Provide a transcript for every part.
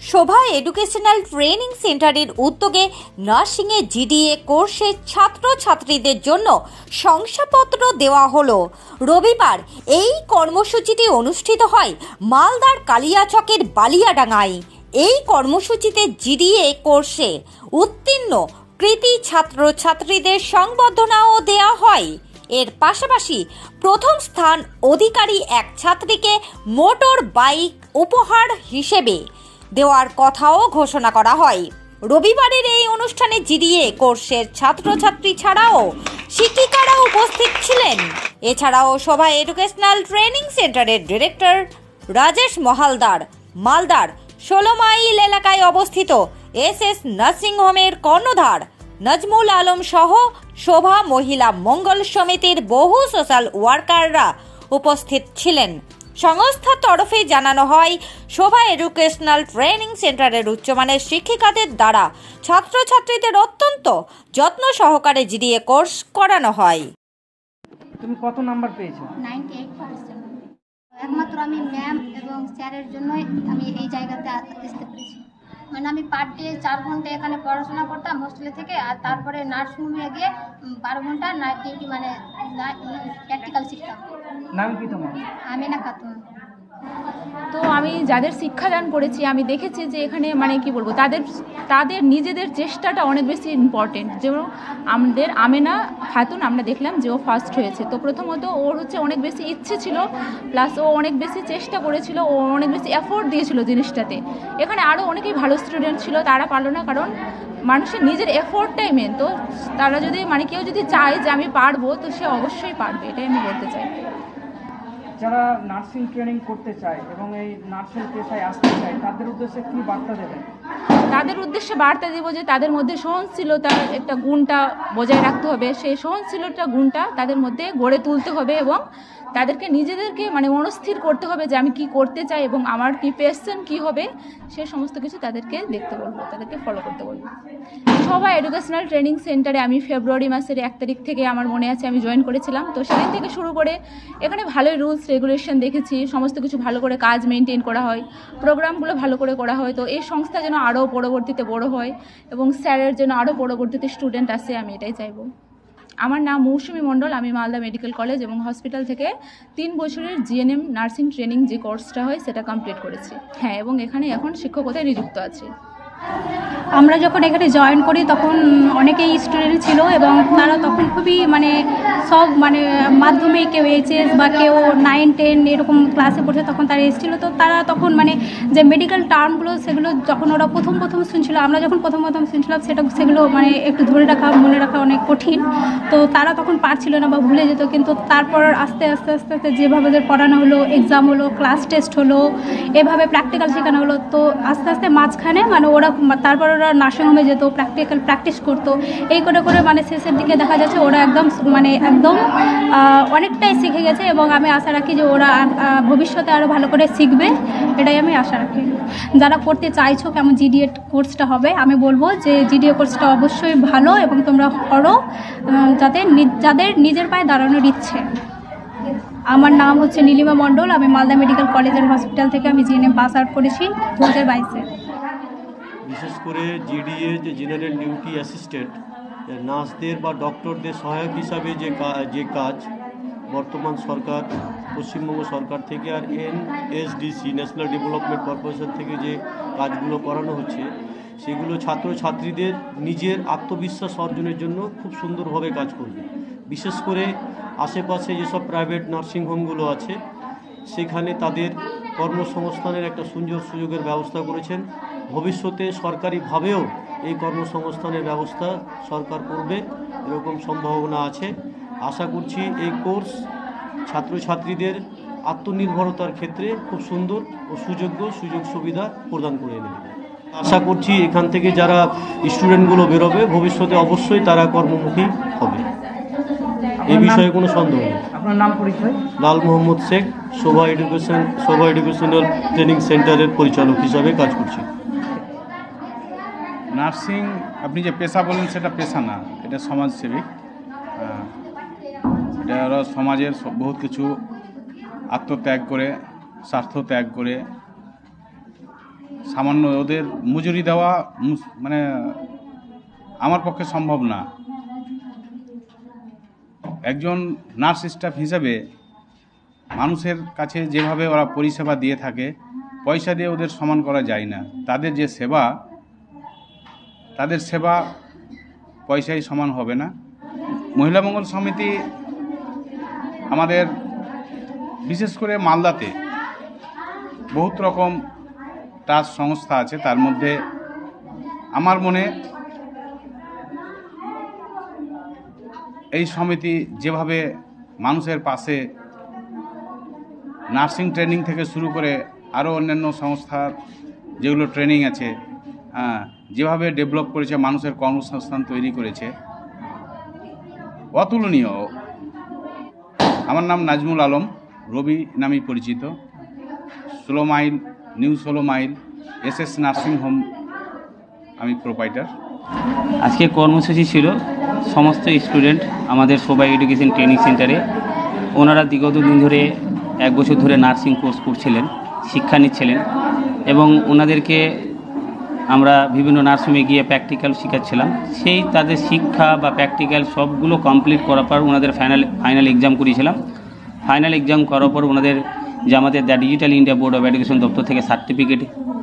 শোভা educational training সেন্টারের উদ্যোগে নার্সিংয়ে GDA কোর্সের ছাত্রছাত্রীদের জন্য শংসাপত্র দেওয়া হলো। রবিবার এই কর্মসূচিটি অনুষ্ঠিত হয় মালদার কালিয়াচকের বালিয়াডাঙ্গায়। এই কর্মসূচিতে জিডিএ কোর্সে উত্তীর্ণ কৃতী ছাত্রছাত্রীদের সংবর্ধনাও দেওয়া হয়। এর পাশাপাশি প্রথম স্থান অধিকারী এক ছাত্রীকে মোটর বাইক উপহার হিসেবে দেওয়ার কথাও ঘোষণা করা হয়। রবিবারের এই অনুষ্ঠানে জিডিএ কোর্সের ছাত্রছাত্রী ছাড়াও শিক্ষিকারা উপস্থিত ছিলেন। এছাড়াও শোভা এডুকেশনাল ট্রেনিং সেন্টারের ডিরেক্টর রাজেশ মহালদার, মালদার 16 মাইল এলাকায় অবস্থিত এসএস নার্সিং হোমের কর্ণধার নজমুল আলম সহ শোভা মহিলা মঙ্গল সমিতির বহু সোশ্যাল ওয়ার্কাররা উপস্থিত ছিলেন। সংস্থার তরফে জানানো হয়, শোভা এডুকেশনাল ট্রেনিং সেন্টারের উচ্চমানের শিক্ষিকাদের দ্বারা ছাত্রছাত্রীদের অত্যন্ত যত্ন সহকারে জিডিএ কোর্স করানো হয়। তুমি কত নাম্বার পেয়েছো? 98%। একমাত্র আমি ম্যাম এবং স্যারের জন্যই আমি এই জায়গাতে আসতে পেরেছি। মানে আমি পার ডে 4 ঘন্টা এখানে পড়াশোনা করতাম হোস্টেলে থেকে, আর তারপরে নার্সিংহোমে গিয়ে 12 ঘন্টা নাইট ডিউটি মানে প্র্যাকটিক্যাল শিখতাম। নাম কি তোমার? আমিনা খাতুন। তো আমি যাদের শিক্ষাদান করেছি আমি দেখেছি যে এখানে মানে কি বলবো, তাদের নিজেদের চেষ্টাটা অনেক বেশি ইম্পর্টেন্ট। যেমন আমাদের আমেনা খাতুন আমরা দেখলাম যে ও ফার্স্ট হয়েছে। তো প্রথমত ওর হচ্ছে অনেক বেশি ইচ্ছে ছিল, প্লাস ও অনেক বেশি চেষ্টা করেছিল, ও অনেক বেশি এফোর্ট দিয়েছিল জিনিসটাতে। এখানে আরও অনেকেই ভালো স্টুডেন্ট ছিল, তারা পারলো না, কারণ মানুষের নিজের এফোর্টটাই মেন। তো তারা যদি মানে কেউ যদি চায় যে আমি পারবো, তো সে অবশ্যই পারবে, এটাই আমি বলতে চাই। যারা নার্সিং ট্রেনিং করতে চায় এবং এই নার্সিং পেশায় আসতে চায় তাদের উদ্দেশ্যে কি বার্তা দেবেন? তাদের উদ্দেশ্যে বার্তা দেব যে তাদের মধ্যে সহনশীলতার একটা গুণটা বজায় রাখতে হবে। সেই সহনশীলতার গুণটা তাদের মধ্যে গড়ে তুলতে হবে এবং তাদেরকে নিজেদেরকে মানে মনস্থির করতে হবে যে আমি কি করতে চাই এবং আমার কি প্যাশন কি হবে, সে সমস্ত কিছু তাদেরকে দেখতে বলবো, তাদেরকে ফলো করতে বলবো। শোভা এডুকেশনাল ট্রেনিং সেন্টারে আমি ফেব্রুয়ারি মাসের 1 তারিখ থেকে আমার মনে আছে আমি জয়েন করেছিলাম। তো সেদিন থেকে শুরু করে এখানে ভালোই রুলস রেগুলেশন দেখেছি, সমস্ত কিছু ভালো করে কাজ মেনটেন করা হয়, প্রোগ্রামগুলো ভালো করে করা হয়। তো এই সংস্থা যেন আরও পরবর্তীতে বড় হয় এবং স্যারের জন্য আরও পরবর্তীতে স্টুডেন্ট আসে, আমি এটাই চাইবো। আমার নাম মৌসুমী মণ্ডল, আমি মালদা মেডিকেল কলেজ এবং হসপিটাল থেকে 3 বছরের জিএনএম নার্সিং ট্রেনিং যে কোর্সটা হয় সেটা কমপ্লিট করেছি। হ্যাঁ, এবং এখানে এখন শিক্ষকতায় নিযুক্ত আছি। আমরা যখন এখানে জয়েন করি তখন অনেকেই স্টুডেন্ট ছিল এবং তারা তখন খুবই মানে সব মানে মাধ্যমিক, কেউ এইচএস বা কেউ 9, 10 এরকম ক্লাসে পড়ছে, তখন তারা এসেছিলো। তো তারা তখন মানে যে মেডিকেল টার্মগুলো সেগুলো যখন ওরা প্রথম শুনছিল, আমরা যখন প্রথম শুনছিলাম সেগুলো মানে একটু ধরে রাখা মনে রাখা অনেক কঠিন। তো তারা তখন পারছিল না বা ভুলে যেত। কিন্তু তারপর আস্তে আস্তে যেভাবে ওদের পড়ানো হলো, এক্সাম হলো, ক্লাস টেস্ট হলো, এভাবে প্র্যাকটিক্যাল শেখানো হলো। তো আস্তে আস্তে মাঝখানে মানে তারপর ওরা নার্সিংহোমে যেত, প্র্যাকটিস করতো। এই করে মানে শেষের দিকে দেখা যাচ্ছে ওরা একদম অনেকটাই শিখে গেছে এবং আমি আশা রাখি যে ওরা ভবিষ্যতে আরও ভালো করে শিখবে, এটাই আমি আশা রাখি। যারা করতে চাইছো কেমন জিডিএ কোর্সটা হবে, আমি বলবো যে জিডিএ কোর্সটা অবশ্যই ভালো এবং তোমরা করো, যাদের নিজের পায়ে দাঁড়ানোর ইচ্ছে। আমার নাম হচ্ছে নীলিমা মণ্ডল, আমি Malda medical college and hospital থেকে আমি জিএনএম পাস আউট করেছি 2022-এ। বিশেষ করে জিডিএ যে জেনারেল ডিউটি অ্যাসিস্ট্যান্ট, নার্সদের বা ডক্টরদের সহায়ক হিসাবে যে কাজ বর্তমান সরকার, পশ্চিমবঙ্গ সরকার থেকে আর এনএসডিসি ন্যাশনাল ডেভেলপমেন্ট কর্পোরেশন থেকে যে কাজগুলো করানো হচ্ছে, সেগুলো ছাত্রছাত্রীদের নিজের আত্মবিশ্বাস অর্জনের জন্য খুব সুন্দরভাবে কাজ করবে। বিশেষ করে আশেপাশে যেসব প্রাইভেট নার্সিংহোমগুলো আছে সেখানে তাদের কর্মসংস্থানের একটা সুযোগের ব্যবস্থা করেছেন। ভবিষ্যতে সরকারিভাবেও এই কর্মসংস্থানের ব্যবস্থা সরকার করবে, এরকম সম্ভাবনা আছে। আশা করছি এই কোর্স ছাত্রছাত্রীদের আত্মনির্ভরতার ক্ষেত্রে খুব সুন্দর ও সুযোগ সুবিধা প্রদান করে নেবে। আশা করছি এখান থেকে যারা স্টুডেন্টগুলো বেরোবে ভবিষ্যতে অবশ্যই তারা কর্মমুখী হবে, এই বিষয়ে কোনো সন্দেহ নেই। আপনার নাম, পরিচয়? লাল মোহাম্মদ শেখ, শোভা এডুকেশনাল ট্রেনিং সেন্টারের পরিচালক হিসাবে কাজ করছি। নার্সিং আপনি যে পেশা বলেন সেটা পেশা না, এটা সমাজসেবিক। এটা ওরা সমাজের বহুত কিছু আত্মত্যাগ করে, স্বার্থ ত্যাগ করে সামান্য ওদের মজুরি দেওয়া মানে আমার পক্ষে সম্ভব না। একজন নার্স স্টাফ হিসেবে মানুষের কাছে যেভাবে ওরা পরিষেবা দিয়ে থাকে পয়সা দিয়ে ওদের সমান করা যায় না। তাদের যে সেবা, তাদের সেবা পয়সায় সমান হবে না। মহিলা মঙ্গল সমিতি আমাদের বিশেষ করে মালদাতে বহুত রকম ট্রাস্ট সংস্থা আছে, তার মধ্যে আমার মনে এই সমিতি যেভাবে মানুষের পাশে নার্সিং ট্রেনিং থেকে শুরু করে আরও অন্যান্য সংস্থার যেগুলো ট্রেনিং আছে, যেভাবে ডেভেলপ করেছে, মানুষের কর্মসংস্থান তৈরি করেছে, অতুলনীয়। আমার নাম নাজমুল আলম, রবি নামেই পরিচিত। 16 mile, new 16 mile SS nursing home আমি প্রোপাইটার। আজকে কর্মসূচি ছিল সমস্ত স্টুডেন্ট আমাদের সবাই এডুকেশন ট্রেনিং সেন্টারে। ওনারা বিগত দিন ধরে 1 বছর ধরে নার্সিং কোর্স করছিলেন, শিক্ষা নিচ্ছিলেন, এবং ওনাদেরকে আমরা বিভিন্ন নার্সিংহোমে গিয়ে প্র্যাকটিক্যাল শেখাচ্ছিলাম। সেই তাদের শিক্ষা বা প্র্যাকটিক্যাল সবগুলো কমপ্লিট করার পর ওনাদের ফাইনাল এক্সাম করিয়েছিলাম। ফাইনাল এক্সাম করার পর ওনাদের যে আমাদের the digital India board of education দপ্তর থেকে সার্টিফিকেট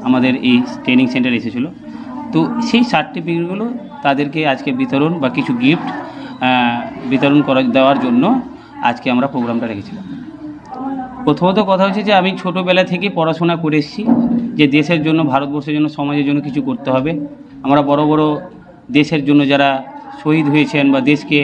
আমাদের এই ট্রেনিং সেন্টারে এসেছিলো। তো সেই সার্টিফিকেটগুলো তাদেরকে আজকে বিতরণ বা কিছু গিফট বিতরণ দেওয়ার জন্য আজকে আমরা প্রোগ্রামটা রেখেছিলাম। প্রথমত কথা হচ্ছে যে আমি ছোটোবেলা থেকে পড়াশোনা করে এসেছি যে দেশের জন্য, ভারতবর্ষের জন্য, সমাজের জন্য কিছু করতে হবে। আমরা বড় বড় দেশের জন্য যারা শহীদ হয়েছেন বা দেশকে